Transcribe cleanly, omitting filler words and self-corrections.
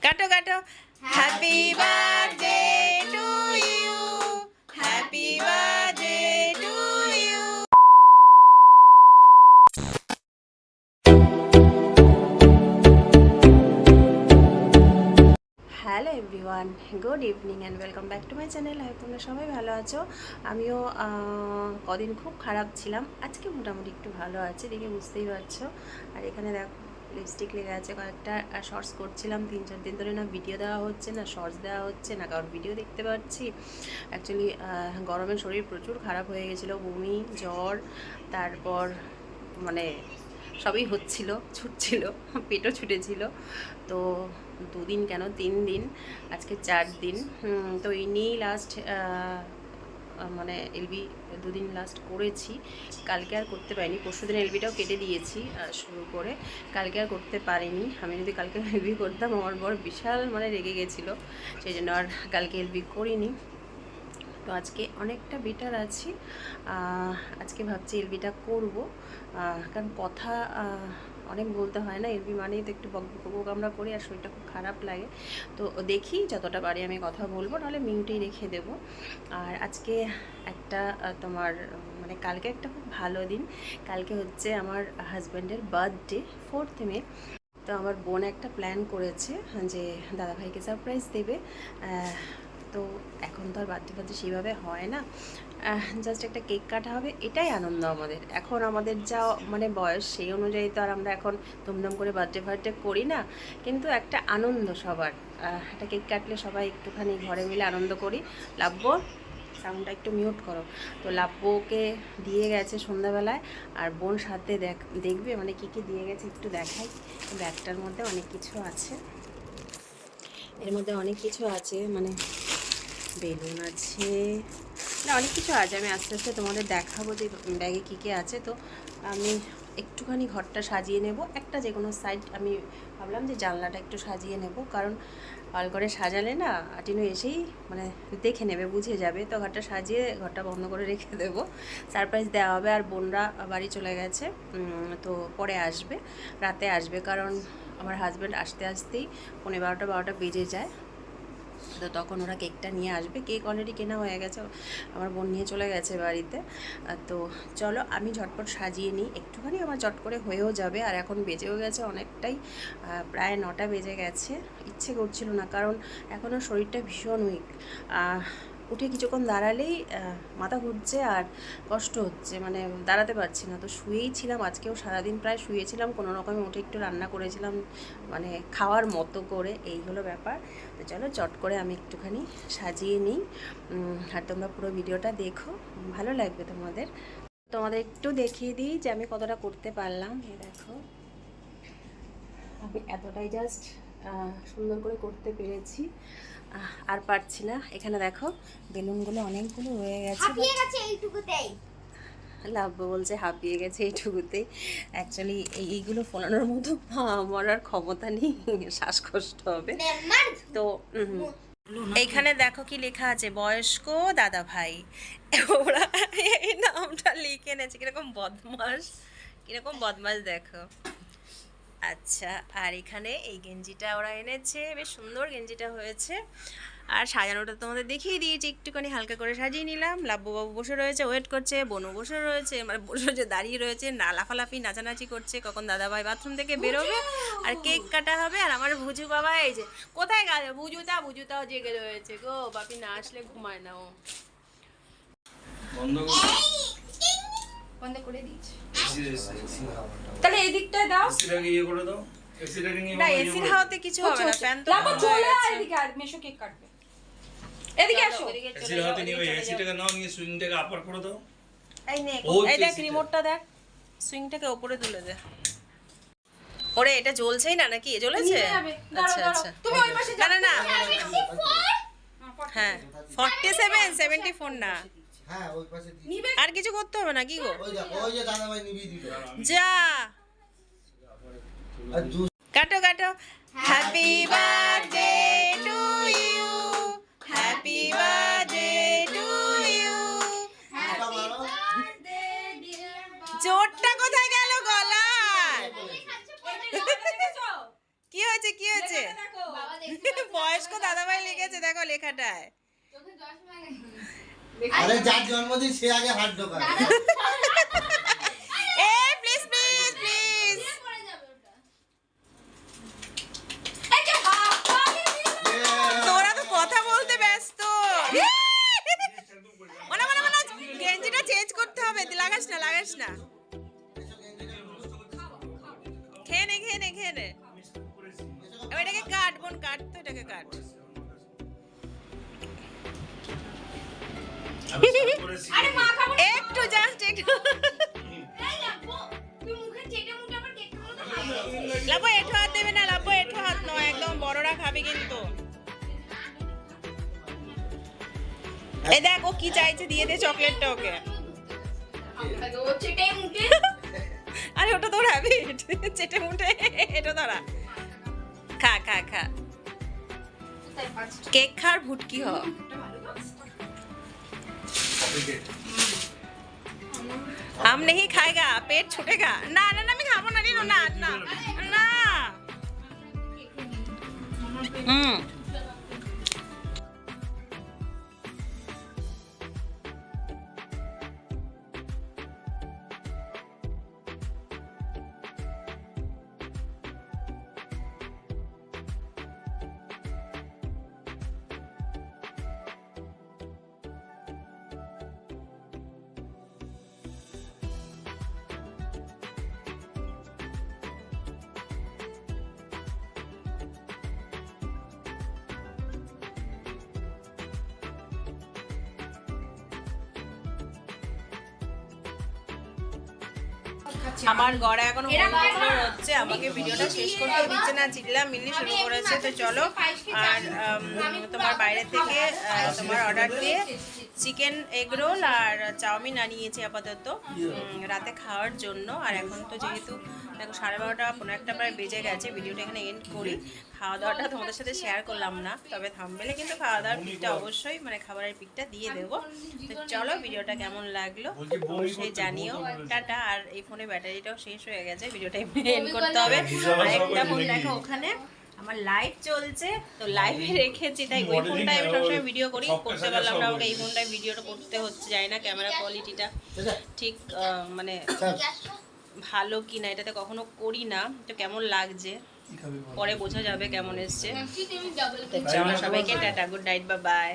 কাটো কাটো happy birthday to you, happy birthday to you. Hello everyone, good evening and welcome back to my channel. হয় তোমরা সবাই ভালো আছো। আমিও কদিন খুব খারাপ ছিলাম, আজকে মোটামুটি একটু ভালো আছে, দেখে বুঝতেই পারছো। আর এখানে দেখো লিপস্টিক লেগে আছে কয়েকটা। আর শর্টস করছিলাম 3-4 দিন ধরে, না ভিডিও দেওয়া হচ্ছে, না শর্টস দেওয়া হচ্ছে, না কারোর ভিডিও দেখতে পাচ্ছি। অ্যাকচুয়ালি গরমে শরীর প্রচুর খারাপ হয়ে গেছিলো, বমি, জ্বর, তারপর মানে সবই হচ্ছিল, ছুটছিল, পেটও ছুটেছিল। তো 2 দিন কেন 3 দিন, আজকে 4 দিন। তো এই নিয়েই লাস্ট মানে এলবি 2 দিন লাস্ট করেছি। কালকে আর করতে পারিনি, পরশুদিন এলবিটাও কেটে দিয়েছি শুরু করে, কালকে আর করতে পারিনি। আমি যদি কালকে এলবি করতাম আমার বড় বিশাল মানে রেগে গেছিলো, সেই জন্য আর কালকে এলবি করিনি। তো আজকে অনেকটা বেটার আছি। আজকে ভাবছি এলবিটা করব, কারণ কথা অনেক বলতে হয় না, এলবি মানেই তো একটু বকবক আমরা করি, আর শরীরটা খুব খারাপ লাগে। তো দেখি যতটা পারি আমি কথা বলবো, নাহলে মিউটেই রেখে দেবো। আর আজকে একটা তোমার মানে কালকে একটা খুব ভালো দিন। কালকে হচ্ছে আমার হাজব্যান্ডের বার্থডে, 4th মে। তো আমার বোন একটা প্ল্যান করেছে যে দাদাভাইকে সারপ্রাইজ দেবে। তো এখন তো আর বার্থডে সেইভাবে হয় না, জাস্ট একটা কেক কাটা হবে, এটাই আনন্দ আমাদের। এখন আমাদের যা মানে বয়স, সেই অনুযায়ী তো আর আমরা এখন ধুমধাম করে বার্থডে করি না, কিন্তু একটা আনন্দ সবার। একটা কেক কাটলে সবাই একটুখানি ঘরে মিলে আনন্দ করি। লাভ্য, সাউন্ডটা একটু মিউট করো। তো লাভ্যকে দিয়ে গেছে সন্ধ্যাবেলায়, আর বোন সাথে দেখবে মানে কী কী দিয়ে গেছে একটু দেখাই। ব্যাগটার মধ্যে অনেক কিছু আছে, এর মধ্যে অনেক কিছু আছে, মানে বেলুন আছে, না অনেক কিছু আছে। আমি আস্তে আস্তে তোমাদের দেখাবো যে ব্যাগে কী কী আছে। তো আমি একটুখানি ঘরটা সাজিয়ে নেব, একটা যে কোনো সাইড আমি ভাবলাম যে জানলাটা একটু সাজিয়ে নেব, কারণ হল করে সাজালে না টিনু এসেই মানে দেখে নেবে, বুঝে যাবে। তো ঘরটা সাজিয়ে ঘরটা বন্ধ করে রেখে দেবো, সারপ্রাইজ দেওয়া হবে। আর বোনরা বাড়ি চলে গেছে, তো পরে আসবে, রাতে আসবে, কারণ আমার হাজব্যান্ড আসতে আসতেই 11টা-12টা বেজে যায়। তো তখন ওরা কেকটা নিয়ে আসবে। কেক অলরেডি কেনা হয়ে গেছে, আমার বোন নিয়ে চলে গেছে বাড়িতে। তো চলো আমি ঝটপট সাজিয়ে নিই, একটুখানি আমার চট করে হয়েও যাবে। আর এখন বেজেও গেছে অনেকটাই, প্রায় 9টা বেজে গেছে। ইচ্ছে করছিল না, কারণ এখনও শরীরটা ভীষণ উইক। উঠে কিছুক্ষণ দাঁড়ালেই মাথা ঘুরছে আর কষ্ট হচ্ছে, মানে দাঁড়াতে পারছি না। তো শুয়েই ছিলাম, আজকেও সারাদিন প্রায় শুয়েছিলাম, কোনো রকমে উঠে একটু রান্না করেছিলাম, মানে খাওয়ার মতো করে, এই হলো ব্যাপার। তো চলো চট করে আমি একটুখানি সাজিয়ে নিই, আর তোমরা পুরো ভিডিওটা দেখো, ভালো লাগবে তোমাদের। তোমাদের একটু দেখিয়ে দিই যে আমি কতটা করতে পারলাম। এই দেখো, আমি এতটাই জাস্ট সুন্দর করে করতে পেরেছি, আর পারছি না। এখানে দেখো বেলুনগুলো অনেকগুলো রয়ে গেছে, এইটুকুতেই লাভ্য বলছে হাঁপিয়ে গেছে এইটুকুতেই। অ্যাকচুয়ালি এইগুলো ফোলানোর মতো আমার আর ক্ষমতা নেই, শ্বাসকষ্ট হবে। তো এইখানে দেখো কি লেখা আছে, বয়স্ক দাদা ভাই। ওরা এই নামটা লিখে এনেছে, কিরকম বদমাস, কিরকম বদমাস দেখো। আচ্ছা, আর এখানে এই গেঞ্জিটা ওরা এনেছে, বেশ সুন্দর গেঞ্জিটা হয়েছে। আর সাজানোটা তোমাদের দেখিয়ে দিয়েছি, একটুখানি হালকা করে সাজিয়ে নিলাম। লাব্বুবাবু বসে রয়েছে, ওয়েট করছে, বনু বসে রয়েছে, মানে বসে রয়েছে দাঁড়িয়ে রয়েছে, লাফালাফি নাচানাচি করছে, কখন দাদাভাই বাথরুম থেকে বেরোবে আর কেক কাটা হবে। আর আমার ভুজু বাবা এই যে কোথায় গেল, বুজুতাও জেগে রয়েছে গো, বাপি না আসলে ঘুমায় না ও। বন্ধ করে দিয়েছে, তাহলে এই দিকটায় দাও, না এসির হাওয়াতে কিছু হবে না, ফ্যান তো চলে আয়, এদিকে আর মেশো কেক কাটবে, এদিকে আসো, এসির হাওয়াতে নিয়ে ওই এসিটাকে নাও, নিয়ে সুইংটাকে আপার করে দাও। এই নে, এই দেখ রিমোটটা দেখ, সুইংটাকে উপরে তুলে দে। ওরে এটা জ্বলছেই না নাকি, জ্বলেছে? আচ্ছা আচ্ছা, তুমি ওই পাশে না না হ্যাঁ 47 74 না, হ্যাঁ ওই পাশে নিবে, আর কিছু করতে হবে না কি গো, ওই যে দাদা ভাই নিবি দিল, যা কাটো কাটো। Happy birthday to you, happy birthday to you. জোরটা কোথায় গেল গলার? কি হয়েছে কি হয়েছে? বয়স্ক দাদাভাই লিখেছে, দেখো লেখাটায়। আরে যার জন্মদিন সে আগে হাত ঢোকায়। এ প্লিজ প্লিজ প্লিজ। তোরা তো কথা বলতে ব্যস্ত। মনে মনে মনে গেঞ্জিটা চেঞ্জ করতে হবে, লাগাস না লাগাস না। খেয়ে নে খেয়ে নে খেয়ে নে। এটাকে কাট বোন, কাট তো এটাকে কাট। একটু জাস্ট একটু। লাবো এঠো হাত দেবে না, লাবো এঠো হাত নয়, একদম বড়রা খাবে কিন্তু। এই দেখ ও কি চাইছে, দিয়ে দে চকলেটটা ওকে। আরে ওটা তোর হ্যাবিট, চেটে মুটে এটা ধরা। খা খা খা, কেক খার ভুটকি হ। हम नहीं खाएगा, पेट छूटेगा। ना ना ना, मैं खाबो ना, रीनो ना ना ना। আমার গড়া এখন হোমওয়ার্ক হচ্ছে, আমাকে ভিডিওটা শেষ করতে দিচ্ছে না, চিল্লা মিল্লি শুরু করেছে। তো চলো, আর তোমার বাইরে থেকে তোমার অর্ডার দিয়ে চিকেন এগ রোল আর চাউমিন আনিয়েছি আপাতত রাতে খাওয়ার জন্য। আর এখন তো যেহেতু দেখো 12:30 15 প্রায় বেজে গেছে, ভিডিওটা এখানে এন্ড করি। খাওয়া দাওয়াটা তোমাদের সাথে শেয়ার করলাম না, তবে থাম্বনেলে কিন্তু খাওয়া দাওয়ার পিকটা অবশ্যই, মানে খাবারের পিকটা দিয়ে দেবো। তো চলো, ভিডিওটা কেমন লাগলো অবশ্যই জানিও। টাটা। আর এই ফোনে ব্যাটারিটাও শেষ হয়ে গেছে, ভিডিওটা এন্ড করতে হবে। আর একটা ফোন দেখো ওখানে আমার লাইভ চলছে, তো লাইভে রেখেছি, তাই ওই ফোনটায় আমি সবসময় ভিডিও করি, করতে পারলাম না, আমাকে এই ফোনটায় ভিডিওটা করতে হচ্ছে। জানি না ক্যামেরা কোয়ালিটিটা ঠিক মানে ভালো কি না, এটাতে কখনো করি না, তো কেমন লাগছে পরে বোঝা যাবে কেমন এসছে। তো চলো সবাইকে tata, good night, bye bye.